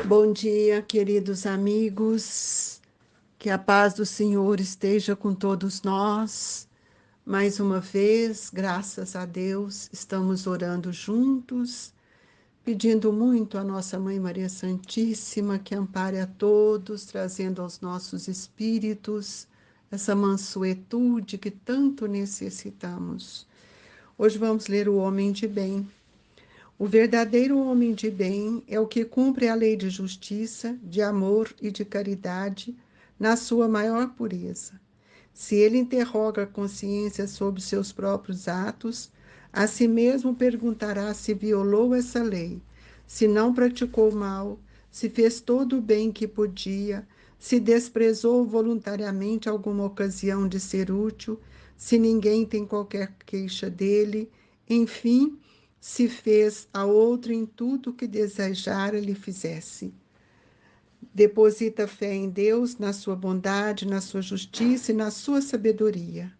Bom dia, queridos amigos. Que a paz do Senhor esteja com todos nós. Mais uma vez, graças a Deus, estamos orando juntos, pedindo muito à nossa Mãe Maria Santíssima que ampare a todos, trazendo aos nossos espíritos essa mansuetude que tanto necessitamos. Hoje vamos ler o Homem de Bem. O verdadeiro homem de bem é o que cumpre a lei de justiça, de amor e de caridade na sua maior pureza. Se ele interroga a consciência sobre seus próprios atos, a si mesmo perguntará se violou essa lei, se não praticou mal, se fez todo o bem que podia, se desprezou voluntariamente alguma ocasião de ser útil, se ninguém tem qualquer queixa dele, enfim, se fez a outro em tudo que desejara lhe fizesse. Deposita fé em Deus, na sua bondade, na sua justiça e na sua sabedoria.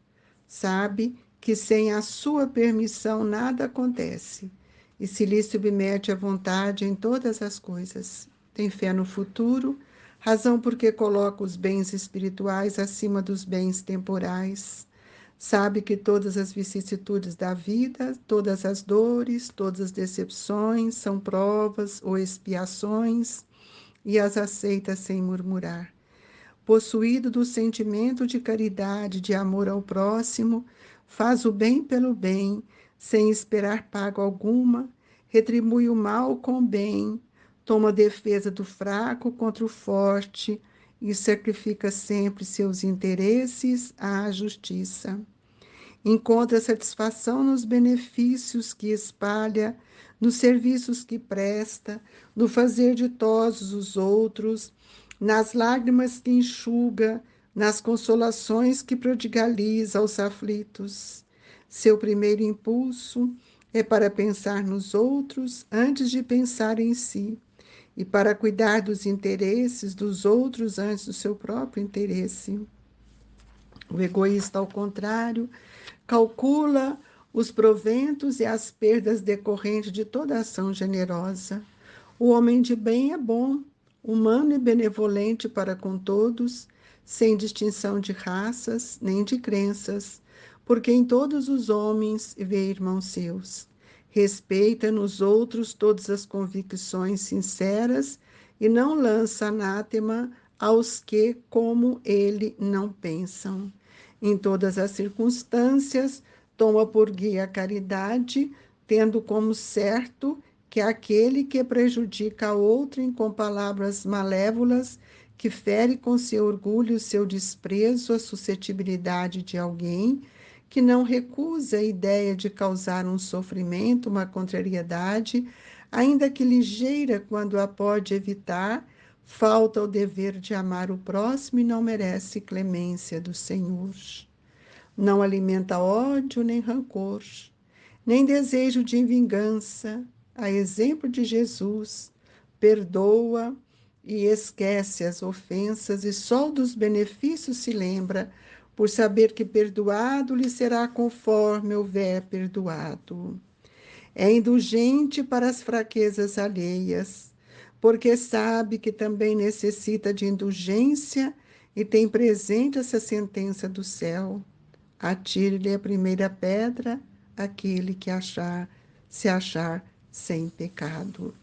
Sabe que sem a sua permissão nada acontece e se lhe submete à vontade em todas as coisas. Tem fé no futuro, razão porque coloca os bens espirituais acima dos bens temporais. Sabe que todas as vicissitudes da vida, todas as dores, todas as decepções são provas ou expiações e as aceita sem murmurar. Possuído do sentimento de caridade, de amor ao próximo, faz o bem pelo bem, sem esperar pago alguma, retribui o mal com bem, toma defesa do fraco contra o forte e sacrifica sempre seus interesses à justiça. Encontra satisfação nos benefícios que espalha, nos serviços que presta, no fazer ditosos os outros, nas lágrimas que enxuga, nas consolações que prodigaliza aos aflitos. Seu primeiro impulso é para pensar nos outros antes de pensar em si, e para cuidar dos interesses dos outros antes do seu próprio interesse. O egoísta, ao contrário, calcula os proventos e as perdas decorrentes de toda ação generosa. O homem de bem é bom, humano e benevolente para com todos, sem distinção de raças nem de crenças, porque em todos os homens vê irmãos seus. Respeita nos outros todas as convicções sinceras e não lança anátema aos que, como ele, não pensam. Em todas as circunstâncias, toma por guia a caridade, tendo como certo que aquele que prejudica a outrem com palavras malévolas, que fere com seu orgulho, seu desprezo, a suscetibilidade de alguém, que não recusa a ideia de causar um sofrimento, uma contrariedade, ainda que ligeira quando a pode evitar, falta o dever de amar o próximo e não merece clemência do Senhor. Não alimenta ódio nem rancor, nem desejo de vingança. A exemplo de Jesus, perdoa e esquece as ofensas e só dos benefícios se lembra, por saber que perdoado lhe será conforme houver perdoado. É indulgente para as fraquezas alheias, porque sabe que também necessita de indulgência e tem presente essa sentença do céu. Atire-lhe a primeira pedra aquele que se achar sem pecado.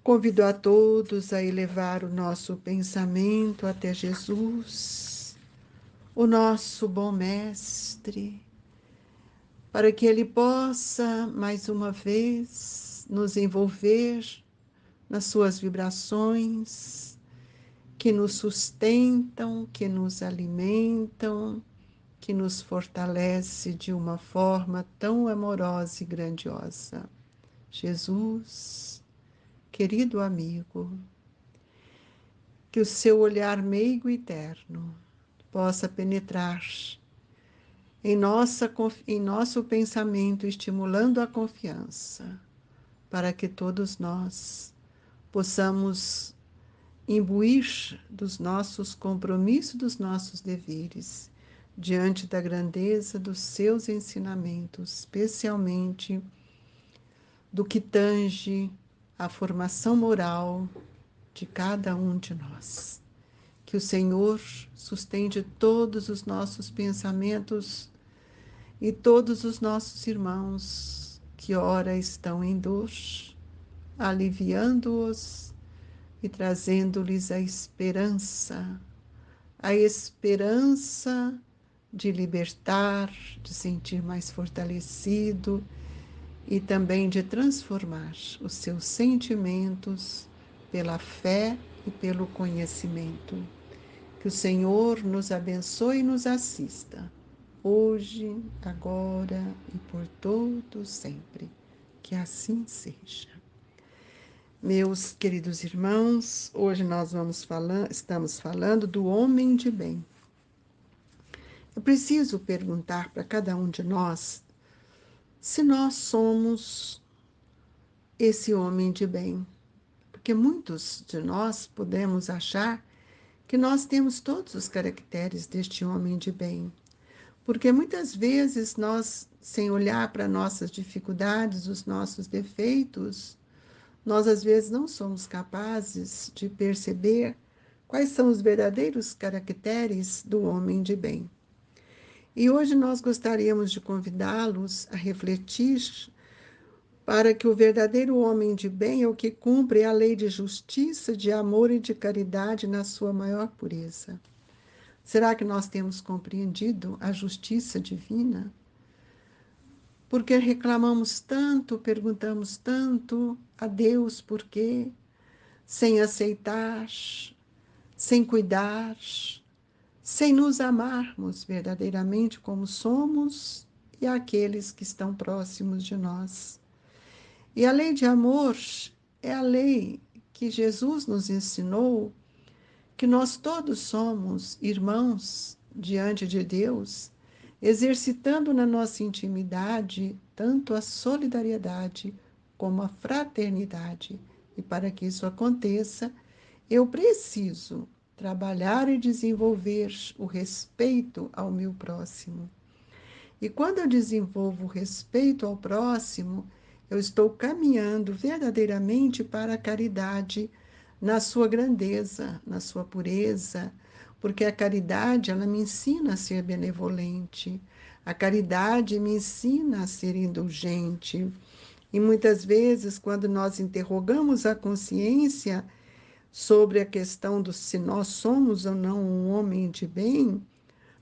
Convido a todos a elevar o nosso pensamento até Jesus, o nosso bom mestre, para que ele possa, mais uma vez, nos envolver nas suas vibrações, que nos sustentam, que nos alimentam, que nos fortalece de uma forma tão amorosa e grandiosa. Jesus, querido amigo, que o seu olhar meigo e terno possa penetrar em nosso pensamento, estimulando a confiança, para que todos nós possamos imbuir dos nossos compromissos, dos nossos deveres, diante da grandeza dos seus ensinamentos, especialmente do que tange a formação moral de cada um de nós. Que o Senhor sustente todos os nossos pensamentos e todos os nossos irmãos que ora estão em dor, aliviando-os e trazendo-lhes a esperança de libertar, de sentir mais fortalecido e também de transformar os seus sentimentos pela fé e pelo conhecimento. Que o Senhor nos abençoe e nos assista, hoje, agora e por todo sempre. Que assim seja. Meus queridos irmãos, hoje nós estamos falando do homem de bem. Eu preciso perguntar para cada um de nós se nós somos esse homem de bem, porque muitos de nós podemos achar que nós temos todos os caracteres deste homem de bem, porque muitas vezes nós, sem olhar para nossas dificuldades, os nossos defeitos, nós às vezes não somos capazes de perceber quais são os verdadeiros caracteres do homem de bem. E hoje nós gostaríamos de convidá-los a refletir para que o verdadeiro homem de bem é o que cumpre a lei de justiça, de amor e de caridade na sua maior pureza. Será que nós temos compreendido a justiça divina? Porque reclamamos tanto, perguntamos tanto a Deus por quê, sem aceitar, sem cuidar, sem nos amarmos verdadeiramente como somos e aqueles que estão próximos de nós. E a lei de amor é a lei que Jesus nos ensinou, que nós todos somos irmãos diante de Deus, exercitando na nossa intimidade tanto a solidariedade como a fraternidade. E para que isso aconteça, eu preciso trabalhar e desenvolver o respeito ao meu próximo. E quando eu desenvolvo o respeito ao próximo, eu estou caminhando verdadeiramente para a caridade na sua grandeza, na sua pureza, porque a caridade, ela me ensina a ser benevolente, a caridade me ensina a ser indulgente. E muitas vezes, quando nós interrogamos a consciência sobre a questão do se nós somos ou não um homem de bem,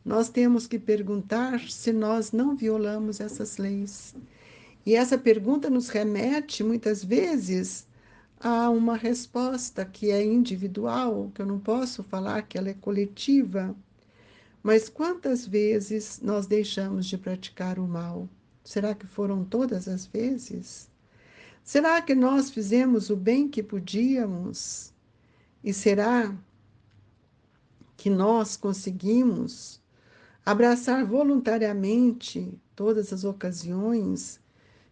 nós temos que perguntar se nós não violamos essas leis. E essa pergunta nos remete, muitas vezes, a uma resposta que é individual, que eu não posso falar que ela é coletiva. Mas quantas vezes nós deixamos de praticar o mal? Será que foram todas as vezes? Será que nós fizemos o bem que podíamos? E será que nós conseguimos abraçar voluntariamente todas as ocasiões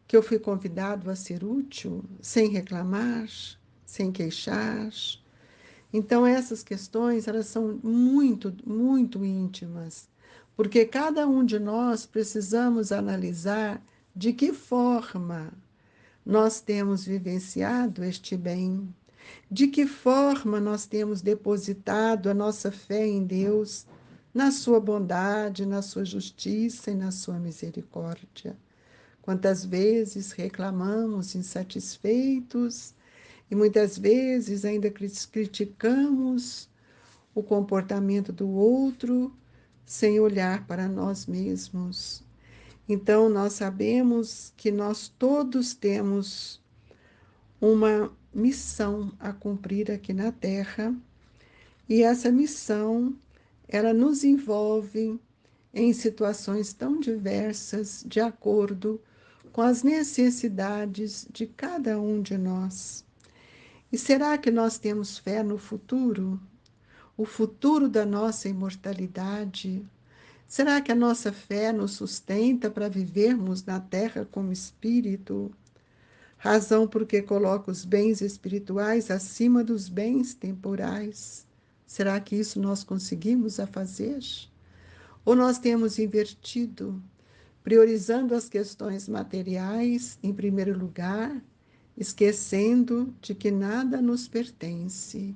que eu fui convidado a ser útil, sem reclamar, sem queixar? Então, essas questões, elas são muito, muito íntimas, porque cada um de nós precisamos analisar de que forma nós temos vivenciado este bem, de que forma nós temos depositado a nossa fé em Deus, na sua bondade, na sua justiça e na sua misericórdia. Quantas vezes reclamamos insatisfeitos e muitas vezes ainda criticamos o comportamento do outro sem olhar para nós mesmos. Então, nós sabemos que nós todos temos uma missão a cumprir aqui na Terra, e essa missão, ela nos envolve em situações tão diversas, de acordo com as necessidades de cada um de nós. E será que nós temos fé no futuro? O futuro da nossa imortalidade? Será que a nossa fé nos sustenta para vivermos na Terra como espírito? Razão porque coloca os bens espirituais acima dos bens temporais. Será que isso nós conseguimos a fazer? Ou nós temos invertido, priorizando as questões materiais em primeiro lugar esquecendo de que nada nos pertence.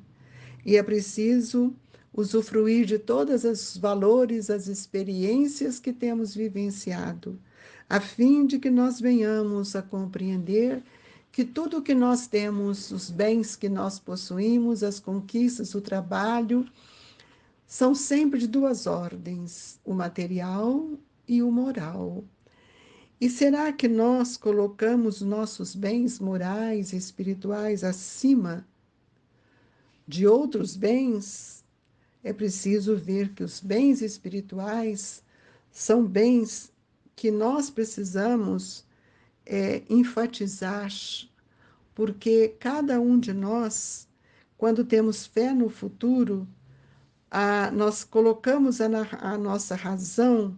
E é preciso usufruir de todos os valores, as experiências que temos vivenciado, a fim de que nós venhamos a compreender que tudo o que nós temos, os bens que nós possuímos, as conquistas, o trabalho, são sempre de duas ordens, o material e o moral. E será que nós colocamos nossos bens morais e espirituais acima de outros bens? É preciso ver que os bens espirituais são bens que nós precisamos enfatizar, porque cada um de nós, quando temos fé no futuro, nós colocamos a nossa razão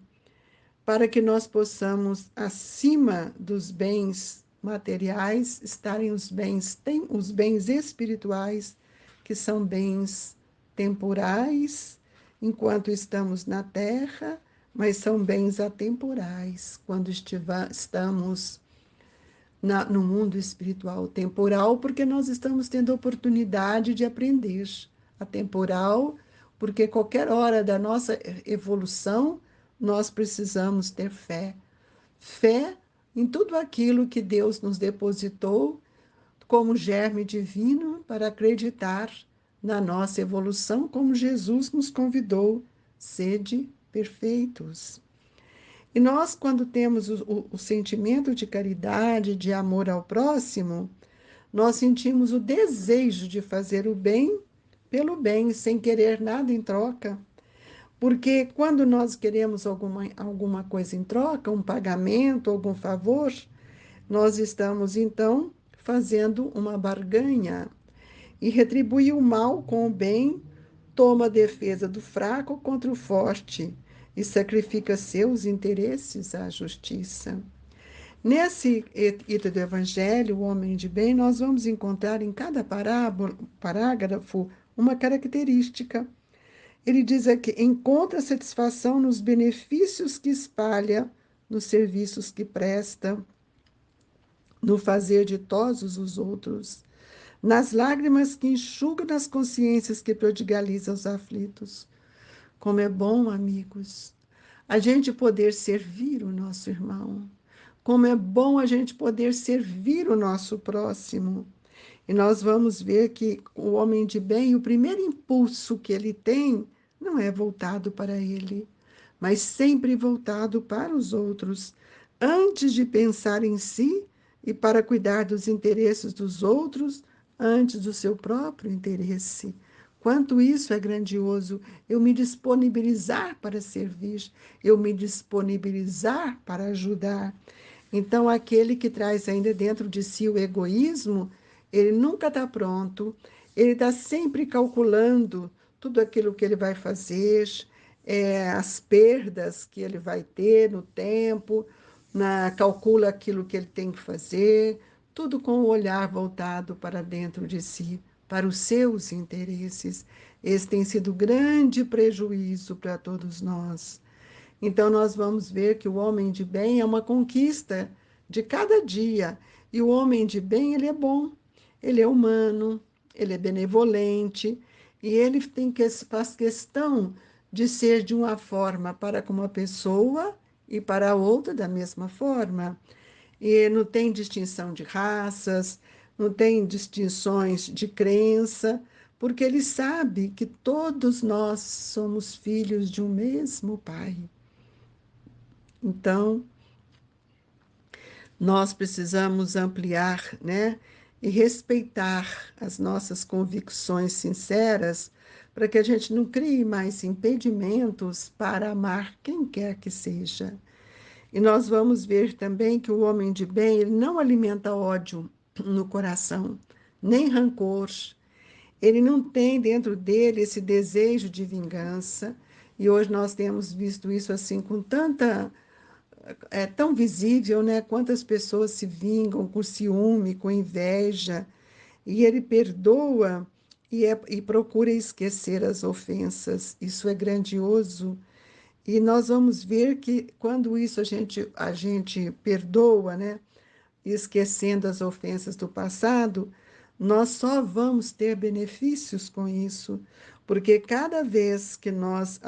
para que nós possamos, acima dos bens materiais, estarem os bens espirituais, que são bens temporais, enquanto estamos na terra, mas são bens atemporais, quando estamos no mundo espiritual. Temporal, porque nós estamos tendo a oportunidade de aprender. Atemporal, porque qualquer hora da nossa evolução, nós precisamos ter fé. Fé em tudo aquilo que Deus nos depositou como germe divino para acreditar na nossa evolução, como Jesus nos convidou, sede perfeitos. E nós, quando temos o sentimento de caridade, de amor ao próximo, nós sentimos o desejo de fazer o bem pelo bem, sem querer nada em troca. Porque quando nós queremos alguma coisa em troca, um pagamento, algum favor, nós estamos, então, fazendo uma barganha. E retribui o mal com o bem, toma a defesa do fraco contra o forte e sacrifica seus interesses à justiça. Nesse item do Evangelho, o homem de bem, nós vamos encontrar em cada parágrafo uma característica. Ele diz aqui: encontra satisfação nos benefícios que espalha, nos serviços que presta, no fazer ditosos os outros, nas lágrimas que enxuga, nas consciências que prodigaliza aos aflitos. Como é bom, amigos, a gente poder servir o nosso irmão. Como é bom a gente poder servir o nosso próximo. E nós vamos ver que o homem de bem, o primeiro impulso que ele tem, não é voltado para ele, mas sempre voltado para os outros, antes de pensar em si e para cuidar dos interesses dos outros, antes do seu próprio interesse. Quanto isso é grandioso, eu me disponibilizar para servir, eu me disponibilizar para ajudar. Então, aquele que traz ainda dentro de si o egoísmo, ele nunca está pronto, ele está sempre calculando tudo aquilo que ele vai fazer, as perdas que ele vai ter no tempo, calcula aquilo que ele tem que fazer, tudo com o olhar voltado para dentro de si, para os seus interesses. Esse tem sido grande prejuízo para todos nós. Então, nós vamos ver que o homem de bem é uma conquista de cada dia. E o homem de bem, ele é bom, ele é humano, ele é benevolente, e ele faz questão de ser de uma forma para com uma pessoa e para a outra da mesma forma. E não tem distinção de raças, não tem distinções de crença, porque ele sabe que todos nós somos filhos de um mesmo Pai. Então, nós precisamos ampliar, né, e respeitar as nossas convicções sinceras, para que a gente não crie mais impedimentos para amar quem quer que seja. E nós vamos ver também que o homem de bem, ele não alimenta ódio no coração, nem rancor. Ele não tem dentro dele esse desejo de vingança. E hoje nós temos visto isso assim com tanta tão visível, né? Quantas pessoas se vingam com ciúme, com inveja, e ele perdoa e procura esquecer as ofensas. Isso é grandioso. E nós vamos ver que quando isso a gente perdoa, né? e esquecendo as ofensas do passado, nós só vamos ter benefícios com isso, porque cada vez que nós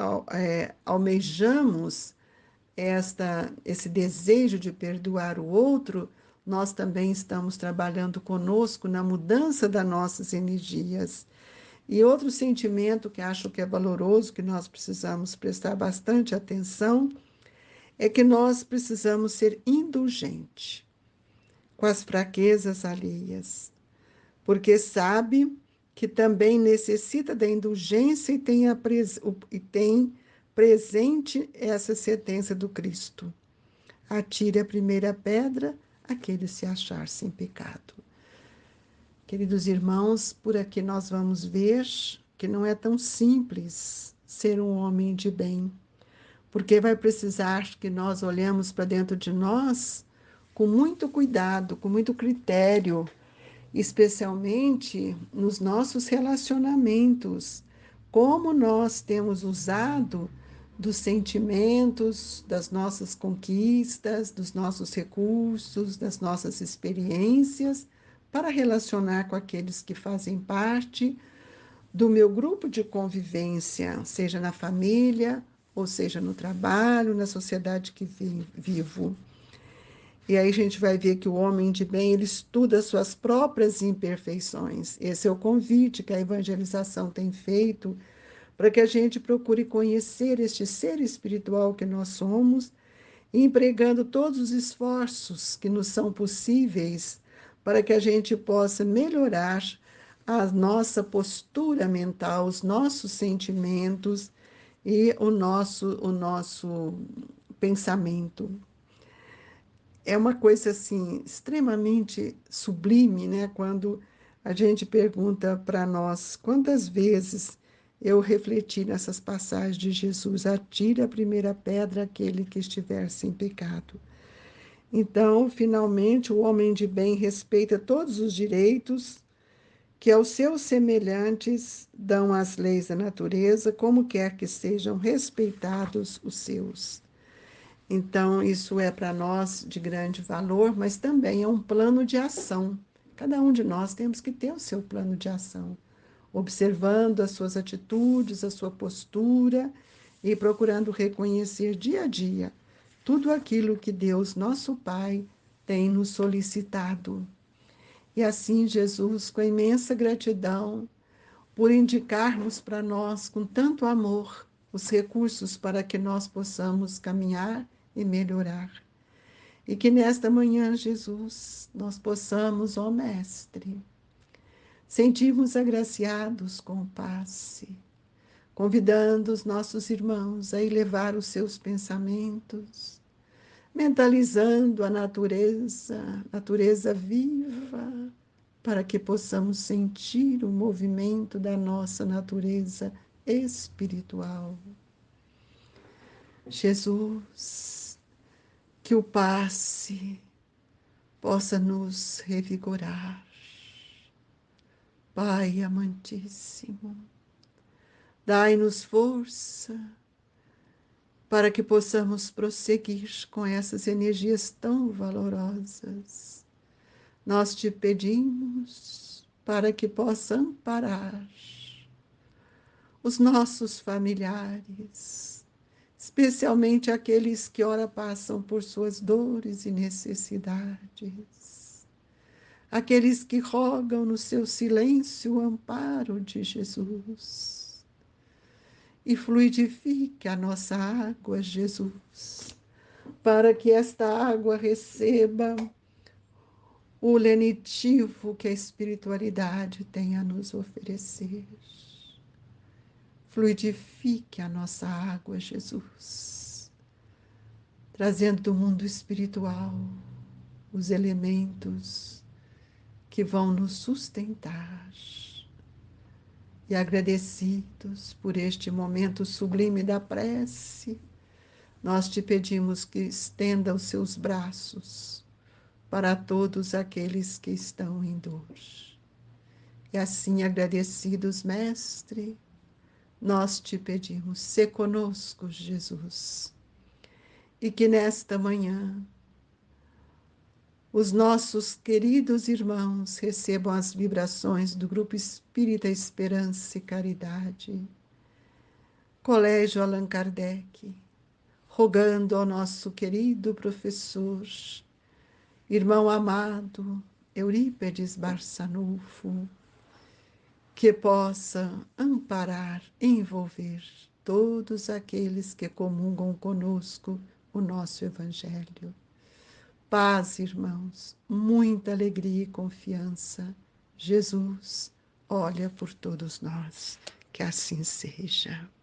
almejamos esse desejo de perdoar o outro, nós também estamos trabalhando conosco na mudança das nossas energias. E outro sentimento que acho que é valoroso, que nós precisamos prestar bastante atenção, é que nós precisamos ser indulgentes com as fraquezas alheias, porque sabe que também necessita da indulgência e tem presente essa sentença do Cristo. Atire a primeira pedra aquele se achar sem pecado. Queridos irmãos, por aqui nós vamos ver que não é tão simples ser um homem de bem, porque vai precisar que nós olhemos para dentro de nós com muito cuidado, com muito critério, especialmente nos nossos relacionamentos, como nós temos usado dos sentimentos, das nossas conquistas, dos nossos recursos, das nossas experiências, para relacionar com aqueles que fazem parte do meu grupo de convivência, seja na família, ou seja no trabalho, na sociedade que vivo. E aí a gente vai ver que o homem de bem, ele estuda suas próprias imperfeições. Esse é o convite que a evangelização tem feito para que a gente procure conhecer este ser espiritual que nós somos, empregando todos os esforços que nos são possíveis para que a gente possa melhorar a nossa postura mental, os nossos sentimentos e o nosso pensamento. É uma coisa assim extremamente sublime, né? Quando a gente pergunta para nós quantas vezes eu refleti nessas passagens de Jesus: atire a primeira pedra aquele que estiver sem pecado. Então, finalmente, o homem de bem respeita todos os direitos que aos seus semelhantes dão as leis da natureza, como quer que sejam respeitados os seus. Então, isso é para nós de grande valor, mas também é um plano de ação. Cada um de nós temos que ter o seu plano de ação, observando as suas atitudes, a sua postura e procurando reconhecer dia a dia tudo aquilo que Deus, nosso Pai, tem nos solicitado. E assim, Jesus, com imensa gratidão, por indicarmos para nós, com tanto amor, os recursos para que nós possamos caminhar e melhorar. E que nesta manhã, Jesus, nós possamos, ó Mestre, sentirmos agraciados com o passe, convidando os nossos irmãos a elevar os seus pensamentos, mentalizando a natureza viva, para que possamos sentir o movimento da nossa natureza espiritual. Jesus, que o passe possa nos revigorar. Pai amantíssimo, dai-nos força para que possamos prosseguir com essas energias tão valorosas. Nós te pedimos para que possa amparar os nossos familiares, especialmente aqueles que ora passam por suas dores e necessidades, aqueles que rogam no seu silêncio o amparo de Jesus. E fluidifique a nossa água, Jesus, para que esta água receba o lenitivo que a espiritualidade tem a nos oferecer. Fluidifique a nossa água, Jesus, trazendo do mundo espiritual os elementos que vão nos sustentar. E agradecidos por este momento sublime da prece, nós te pedimos que estenda os seus braços para todos aqueles que estão em dor. E assim, agradecidos, Mestre, nós te pedimos, sê conosco, Jesus, e que nesta manhã Os nossos queridos irmãos recebam as vibrações do Grupo Espírita Esperança e Caridade. Colégio Allan Kardec, rogando ao nosso querido professor, irmão amado, Eurípedes Barçanufo, que possa amparar, envolver todos aqueles que comungam conosco o nosso Evangelho. Paz, irmãos, muita alegria e confiança. Jesus olha por todos nós. Que assim seja.